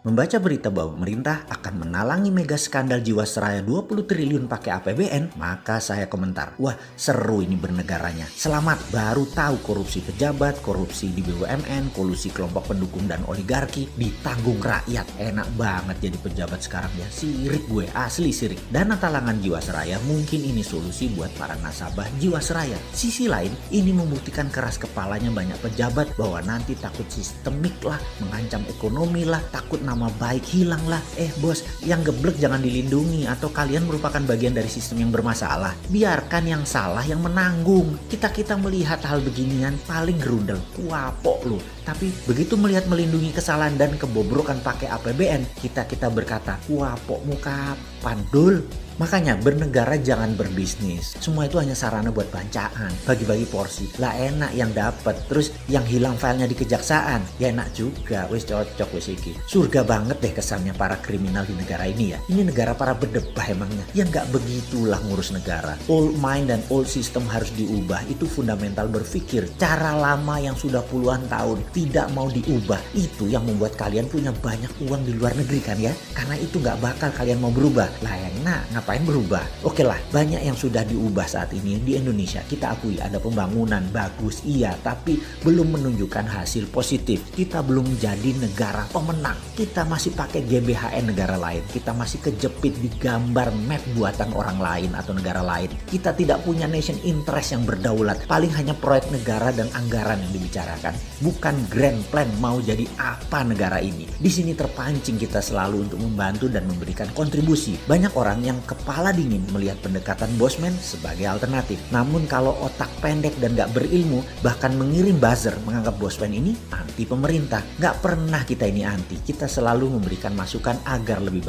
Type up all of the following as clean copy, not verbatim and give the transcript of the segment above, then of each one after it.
Membaca berita bahwa pemerintah akan menalangi mega skandal Jiwasraya 20 triliun pakai APBN, maka saya komentar, wah seru ini bernegaranya. Selamat, baru tahu korupsi pejabat, korupsi di BUMN, kolusi kelompok pendukung dan oligarki ditanggung rakyat. Enak banget jadi pejabat sekarang ya, sirik gue, asli sirik. Dana talangan Jiwasraya mungkin ini solusi buat para nasabah Jiwasraya. Sisi lain, ini membuktikan keras kepalanya banyak pejabat bahwa nanti takut sistemik lah, mengancam ekonomi lah, takut nama baik hilang lah. Bos, yang geblek jangan dilindungi atau kalian merupakan bagian dari sistem yang bermasalah. Biarkan yang salah yang menanggung. Kita melihat hal beginian paling gerundel, kuapok lu. Tapi begitu melihat melindungi kesalahan dan kebobrokan pakai APBN, kita berkata, kuapok muka pandul. Makanya bernegara jangan berbisnis. Semua itu hanya sarana buat bancaan, bagi-bagi porsi. Lah enak yang dapat, terus yang hilang filenya di kejaksaan. Ya enak juga, wis cocok wis iki. Surga banget deh kesannya para kriminal di negara ini ya. Ini negara para berdebah emangnya. Ya nggak begitulah ngurus negara. Old mind dan old system harus diubah. Itu fundamental berpikir. Cara lama yang sudah puluhan tahun tidak mau diubah. Itu yang membuat kalian punya banyak uang di luar negeri kan ya. Karena itu nggak bakal kalian mau berubah. Lah enak, ngapain berubah? Oke lah, banyak yang sudah diubah saat ini di Indonesia. Kita akui ada pembangunan bagus, iya, tapi belum menunjukkan hasil positif. Kita belum jadi negara pemenang. Kita masih pakai GBHN negara lain. Kita masih kejepit di gambar map buatan orang lain atau negara lain. Kita tidak punya nation interest yang berdaulat. Paling hanya proyek negara dan anggaran yang dibicarakan. Bukan grand plan mau jadi apa negara ini. Di sini terpancing kita selalu untuk membantu dan memberikan kontribusi. Banyak orang yang kepala dingin melihat pendekatan bosman sebagai alternatif. Namun kalau otak pendek dan gak berilmu, bahkan mengirim buzzer menganggap bosman ini anti pemerintah. Gak pernah kita ini anti. Kita selalu memberikan masukan agar lebih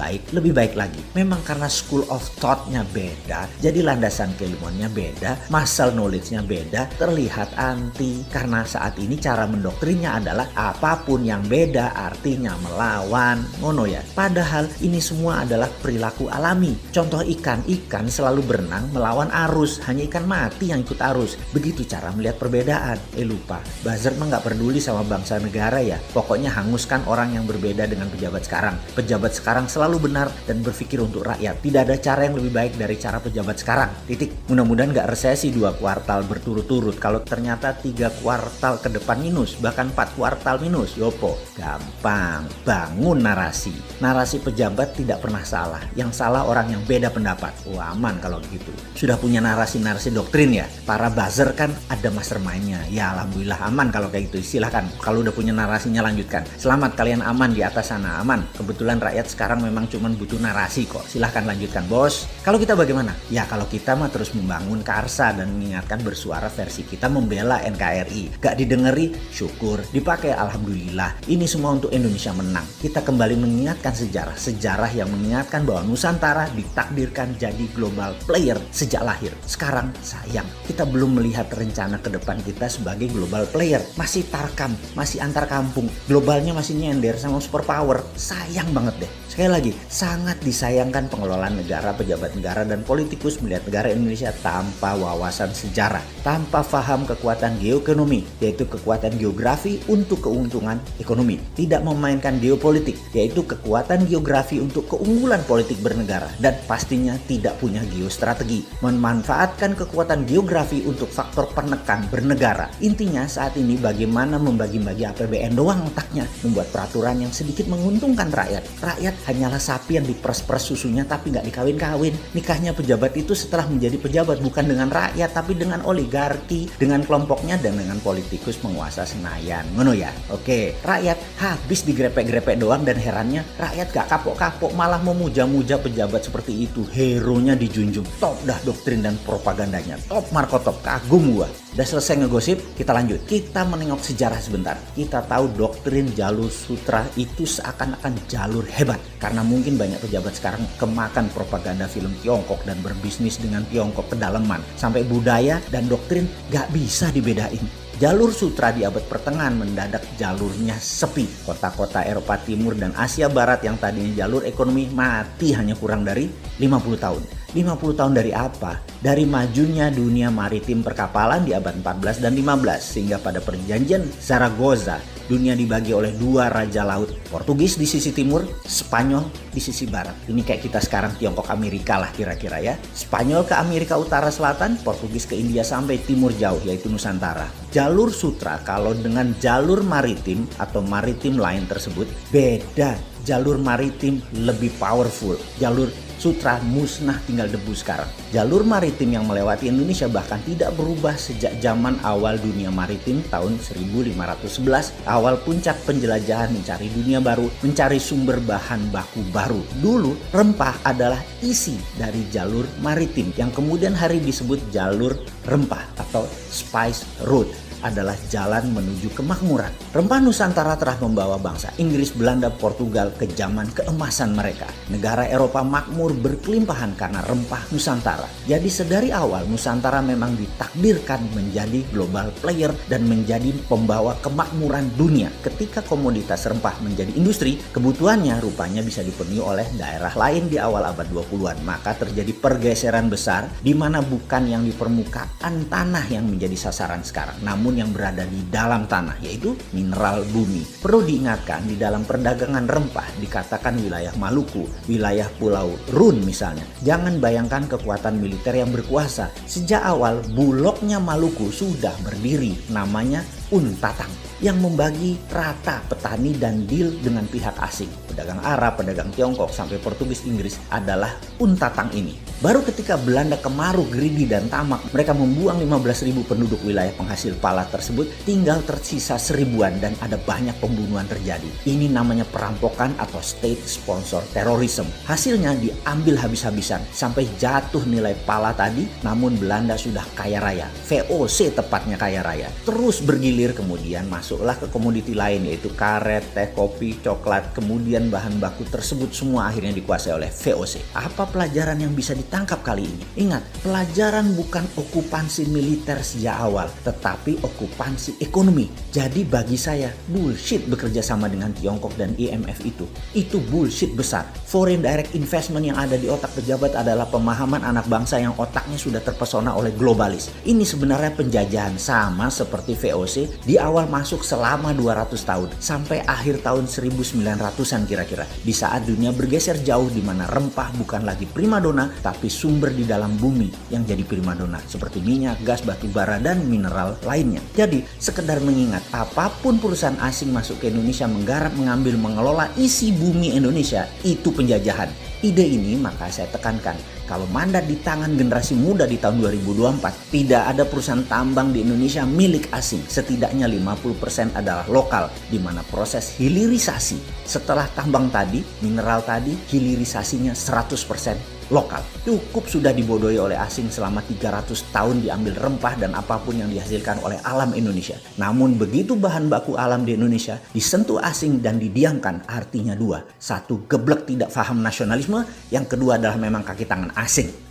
baik lagi. Memang karena school of thought-nya beda, jadi landasan keilmuannya beda, muscle knowledge-nya beda, terlihat anti. Karena saat ini cara mendoktrinnya adalah apapun yang beda artinya melawan. Ngono ya. Padahal ini semua adalah perilaku alami. Contoh ikan selalu berenang melawan arus. Hanya ikan mati yang ikut arus. Begitu cara melihat perbedaan. Lupa, buzzer mah gak peduli sama bangsa negara ya. Pokoknya hanguskan orang yang berbeda dengan pejabat sekarang. Pejabat sekarang selalu benar dan berpikir untuk rakyat. Tidak ada cara yang lebih baik dari cara pejabat sekarang. Titik. Mudah-mudahan gak resesi 2 kuartal berturut-turut. Kalau ternyata 3 kuartal ke depan minus, bahkan 4 kuartal minus, yopo. Gampang. Bangun narasi. Narasi pejabat tidak pernah salah. Yang salah orang yang beda pendapat. Aman kalau begitu. Sudah punya narasi-narasi doktrin ya. Para buzzer kan ada mastermind-nya. Ya alhamdulillah aman kalau kayak gitu. Silahkan. Kalau udah punya narasinya lanjutkan. Selamat kalian aman di atas sana. Aman. Kebetulan rakyat sekarang memang cuma butuh narasi kok. Silahkan lanjutkan bos. Kalau kita bagaimana? Ya kalau kita mah terus membangun Karsa dan mengingatkan bersuara versi kita membela NKRI. Gak didengeri, syukur. Dipakai alhamdulillah. Ini semua untuk Indonesia menang. Kita kembali mengingatkan sejarah. Sejarah yang mengingatkan bahwa Nusantara ditakdirkan jadi global player sejak lahir. Sekarang sayang, kita belum melihat rencana ke depan kita sebagai global player. Masih tarkam, masih antar kampung. Globalnya masih nyender sama superpower. Sayang banget deh. Sekali lagi, sangat disayangkan pengelolaan negara, pejabat negara, dan politikus melihat negara Indonesia tanpa wawasan sejarah. Tanpa paham kekuatan geoekonomi, yaitu kekuatan geografi untuk keuntungan ekonomi. Tidak memainkan geopolitik, yaitu kekuatan geografi untuk keunggulan politik bernegara. Dan pastinya tidak punya geostrategi. Memanfaatkan kekuatan geografi untuk faktor penekan bernegara. Intinya saat ini bagaimana membagi-bagi APBN doang otaknya. Membuat peraturan yang sedikit menguntungkan rakyat. Rakyat hanyalah sapi yang diperes-peres susunya tapi nggak dikawin-kawin. Nikahnya pejabat itu setelah menjadi pejabat bukan dengan rakyat tapi dengan oligarki, dengan kelompoknya dan dengan politikus penguasa Senayan. Ngono ya? Oke, rakyat habis digrepek-grepek doang dan herannya rakyat gak kapok-kapok malah memuja-muja pejabat seperti itu. Hero-nya dijunjung. Top dah doktrin dan propagandanya. Top Marco top. Kagum gua. Udah selesai ngegosip, kita lanjut. Kita menengok sejarah sebentar. Kita tahu doktrin jalur sutra itu seakan-akan jalur hebat. Karena mungkin banyak pejabat sekarang kemakan propaganda film Tiongkok dan berbisnis dengan Tiongkok kedalaman. Sampai budaya dan doktrin gak bisa dibedain. Jalur sutra di abad pertengahan mendadak jalurnya sepi. Kota-kota Eropa Timur dan Asia Barat yang tadinya jalur ekonomi mati hanya kurang dari 50 tahun. 50 tahun dari apa? Dari majunya dunia maritim perkapalan di abad 14 dan 15 sehingga pada perjanjian Zaragoza dunia dibagi oleh dua raja laut, Portugis di sisi timur, Spanyol di sisi barat. Ini kayak kita sekarang Tiongkok Amerika lah kira-kira ya. Spanyol ke Amerika Utara Selatan, Portugis ke India sampai timur jauh yaitu Nusantara. Jalur sutra kalau dengan jalur maritim atau maritim lain tersebut beda. Jalur maritim lebih powerful. Jalur sutra musnah tinggal debu sekarang. Jalur maritim yang melewati Indonesia bahkan tidak berubah sejak zaman awal dunia maritim tahun 1511. Awal puncak penjelajahan mencari dunia baru, mencari sumber bahan baku baru. Dulu rempah adalah isi dari jalur maritim yang kemudian hari disebut jalur rempah atau spice road. Adalah jalan menuju kemakmuran. Rempah Nusantara telah membawa bangsa Inggris, Belanda, Portugal ke zaman keemasan mereka. Negara Eropa makmur berkelimpahan karena rempah Nusantara. Jadi sedari awal Nusantara memang ditakdirkan menjadi global player dan menjadi pembawa kemakmuran dunia. Ketika komoditas rempah menjadi industri, kebutuhannya rupanya bisa dipenuhi oleh daerah lain di awal abad 20-an. Maka terjadi pergeseran besar di mana bukan yang di permukaan tanah yang menjadi sasaran sekarang, namun yang berada di dalam tanah, yaitu mineral bumi. Perlu diingatkan, di dalam perdagangan rempah dikatakan wilayah Maluku, wilayah Pulau Run misalnya. Jangan bayangkan kekuatan militer yang berkuasa. Sejak awal Bulognya Maluku sudah berdiri, namanya Untatang, yang membagi rata petani dan deal dengan pihak asing. Pedagang Arab, pedagang Tiongkok, sampai Portugis, Inggris adalah Untatang ini. Baru ketika Belanda kemaruk, greedy dan tamak, mereka membuang 15.000 penduduk wilayah penghasil pala tersebut, tinggal tersisa 1000-an dan ada banyak pembunuhan terjadi. Ini namanya perampokan atau state sponsor terrorism. Hasilnya diambil habis-habisan sampai jatuh nilai pala tadi, namun Belanda sudah kaya raya. VOC tepatnya kaya raya. Terus bergilir, kemudian masuklah ke komoditi lain yaitu karet, teh, kopi, coklat. Kemudian bahan baku tersebut semua akhirnya dikuasai oleh VOC. Apa pelajaran yang bisa ditangkap kali ini? Ingat, pelajaran bukan okupansi militer sejak awal, tetapi okupansi ekonomi. Jadi bagi saya bullshit bekerja sama dengan Tiongkok dan IMF itu. Itu bullshit besar. Foreign direct investment yang ada di otak pejabat adalah pemahaman anak bangsa yang otaknya sudah terpesona oleh globalis. Ini sebenarnya penjajahan sama seperti VOC di awal masuk selama 200 tahun sampai akhir tahun 1900-an kira-kira. Di saat dunia bergeser jauh di mana rempah bukan lagi primadona tapi sumber di dalam bumi yang jadi primadona seperti minyak, gas, batu bara dan mineral lainnya. Jadi sekedar mengingat, apapun perusahaan asing masuk ke Indonesia menggarap, mengambil, mengelola isi bumi Indonesia, itu penjajahan. Ide ini maka saya tekankan, kalau mandat di tangan generasi muda di tahun 2024, tidak ada perusahaan tambang di Indonesia milik asing. Setidaknya 50% adalah lokal, di mana proses hilirisasi setelah tambang tadi, mineral tadi, hilirisasinya 100% lokal. Cukup sudah dibodohi oleh asing selama 300 tahun diambil rempah dan apapun yang dihasilkan oleh alam Indonesia. Namun begitu bahan baku alam di Indonesia disentuh asing dan didiamkan, artinya dua. Satu, geblek tidak paham nasionalisme. Yang kedua adalah memang kaki tangan asing.